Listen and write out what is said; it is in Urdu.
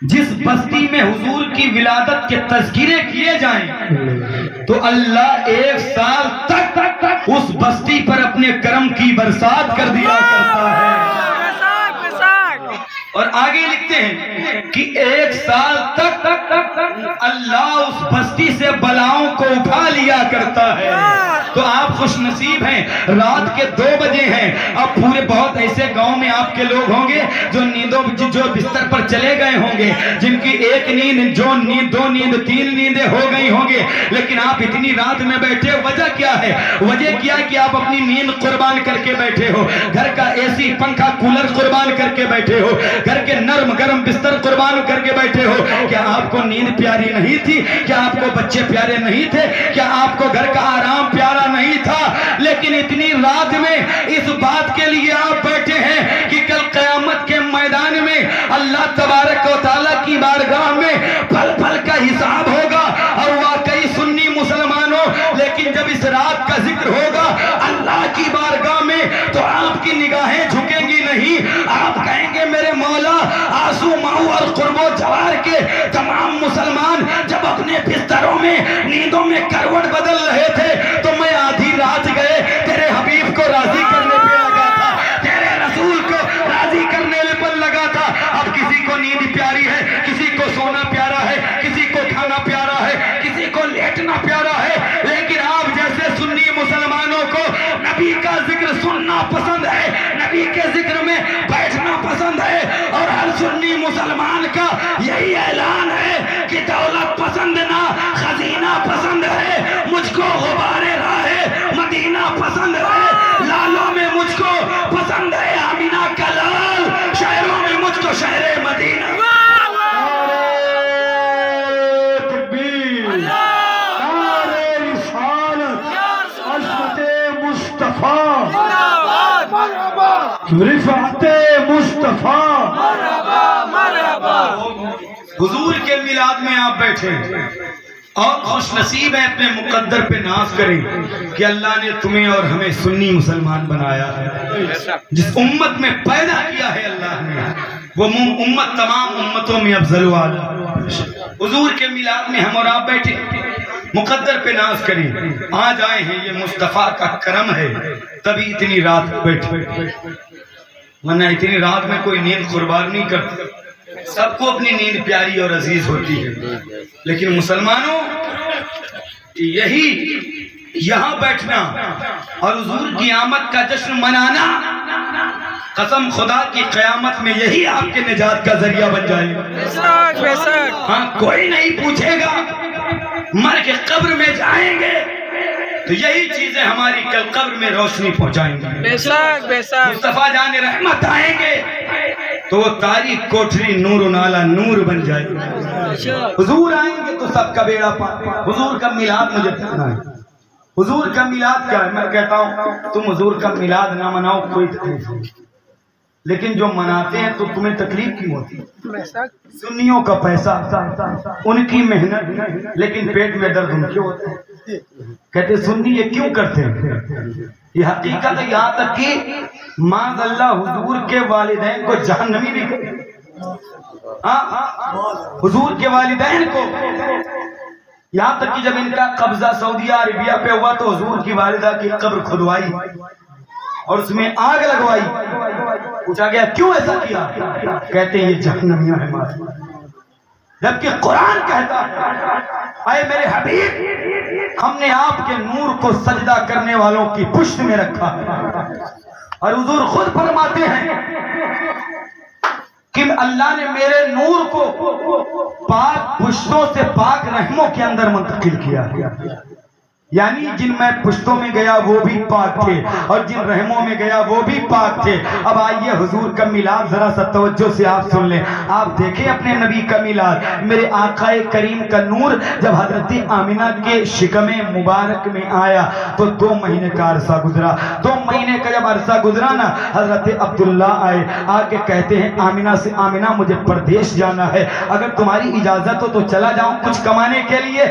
جس بستی میں حضور کی ولادت کے تذکرے کیے جائیں تو اللہ 1 سال تک اس بستی پر اپنے کرم کی برسات کر دیا کرتا ہے۔ اور آگے لکھتے ہیں کہ 1 سال تک اللہ اس بستی سے بلاؤں کو اٹھا لیا کرتا ہے۔ تو آپ خوش نصیب ہیں، رات کے 2 بجے ہیں، اب پورے بہت ایسے گاؤں میں آپ کے لوگ ہوں گے جو بستر پر چلے گئے ہوں گے، جن کی 1 نیند، 2 نیند، 3 نیندیں ہو گئی ہوں گے، لیکن آپ اتنی رات میں بیٹھے، وجہ کیا ہے؟ وجہ کیا کہ آپ اپنی نیند قربان کر کے بیٹھے ہو، گھر کا اے سی، پنکھا، کولر قربان کر کے بیٹھے ہو، گھر کے نرم گرم بستر قربان کر کے بیٹھے ہو۔ کیا آپ کو نیند پیاری نہیں تھی؟ کیا آپ کو بچے پیارے نہیں تھے؟ کیا آپ کو گھر کا آرام پیارا نہیں تھا؟ لیکن اتنی رات میں اس بات کے لیے آپ بیٹھے ہیں کہ کل قیامت کے میدان میں اللہ تبارک و تعالیٰ کی بارگاہ میں پھل پھل کا حساب ہوگا۔ اور واقعی سنی مسلمانوں، لیکن جب اس رات کا ذکر ہوگا اللہ کی بارگاہ میں تو آپ کی نگاہیں جھکیں گی نہیں، آپ کہیں گے میرے مولا، آنسو ماؤ اور قرب و جوار کے تمام مسلمان جب اپنے بستروں میں نیندوں میں کروٹ بدل رہے تھے تو میں آدھی رات گئے تیرے حبیب کو راضی کرنے پہ لگا تھا، تیرے رسول کو راضی کرنے پر لگا تھا۔ اب کسی کو نیند پیاری ہے، کسی کو سونا پیارا ہے، کسی کو کھانا پیارا ہے، کسی کو لیٹنا پیارا ہے، لیکن آپ جیسے سنی مسلمانوں کو نبی کا ذکر سننا پسند ہے، نبی کے ذکر میں بیٹھنا پسند ہے۔ اور ہر سنی مسلمان کا یہی اعلان ہے کہ دولت پسند نہ خزینہ پسند ہے، مجھ کو غبار راہ مدینہ پسند ہے، لالوں میں مجھ کو پسند ہے آمینہ کا لال، شہروں میں مجھ کو شہر مدینہ۔ رفعت مصطفیٰ، حضور کے میلاد میں آپ بیٹھے اور خوش نصیب ہیں، اپنے مقدر پہ ناز کریں کہ اللہ نے تمہیں اور ہمیں سنی مسلمان بنایا ہے۔ جس امت میں پیدا کیا ہے اللہ نے، وہ امت تمام امتوں میں افضل والا۔ حضور کے میلاد میں ہم اور آپ بیٹھے مقدر پہ ناز کریں، آج آئے ہیں، یہ مصطفیٰ کا کرم ہے، تبھی اتنی رات بیٹھے، ورنہ اتنی رات میں کوئی نیند قربان نہیں کرتا۔ سب کو اپنی نیند پیاری اور عزیز ہوتی ہے، لیکن مسلمانوں یہی یہاں بیٹھنا اور حضور کی آمد کا جشن منانا، قسم خدا کی قیامت میں یہی آپ کے نجات کا ذریعہ بن جائے گا۔ ہاں، کوئی نہیں پوچھے گا، مر کے قبر میں جائیں گے تو یہی چیزیں ہماری کل قبر میں روشنی پہنچائیں گی۔ مصطفیٰ جان رحمت آئیں گے تو وہ تاریخ کوٹری نور نالا نور بن جائے گی۔ حضور آئیں گے تو سب کا بیڑا پار۔ حضور کا میلاد مجھے کہنا ہے، حضور کا میلاد کیا ہے؟ میں کہتا ہوں تم حضور کا میلاد نہ مناؤ، کوئی تکلیف نہیں، لیکن جو مناتے ہیں تو تمہیں تکلیف کیوں ہوتی ہے؟ سنیوں کا پیسہ، ان کی محنت، لیکن پیٹ میں درد ان کیوں ہوتا ہے؟ کہتے سنی یہ کیوں کرتے ہیں؟ یہ حقیقت ہے، یہاں تک کہ معاذ اللہ حضور کے والدین کو جہنمی بھی کرتے، حضور کے والدین کو، یہاں تک کہ جب ان کا قبضہ سعودیہ عربیہ پہ ہوا تو حضور کی والدہ کی قبر کھدوائی اور اس میں آگ لگوائی۔ پوچھا گیا کیوں ایسا کیا؟ کہتے ہیں یہ جہنمیوں ہے ماں، جبکہ قرآن کہتا ہے اے میرے حبیب، ہم نے آپ کے نور کو سجدہ کرنے والوں کی پشت میں رکھا ہے۔ اور حضور خود فرماتے ہیں کہ اللہ نے میرے نور کو پاک پشتوں سے پاک رحموں کے اندر منتقل کیا، یعنی جن میں پشتوں میں گیا وہ بھی پاک تھے اور جن رحموں میں گیا وہ بھی پاک تھے۔ اب آئیے حضور کا میلاد ذرا سا توجہ سے آپ سن لیں، آپ دیکھیں اپنے نبی کا میلاد۔ میرے آقا کریم کا نور جب حضرت آمنہ کے شکم مبارک میں آیا تو 2 مہینے کا عرصہ گزرا۔ 2 مہینے کا جب عرصہ گزرا نا، حضرت عبداللہ آئے، آ کے کہتے ہیں آمنہ سے آمنہ مجھے پردیش جانا ہے، اگر تمہاری اجازت ہو تو چلا جاؤں کچھ کمانے کے لیے۔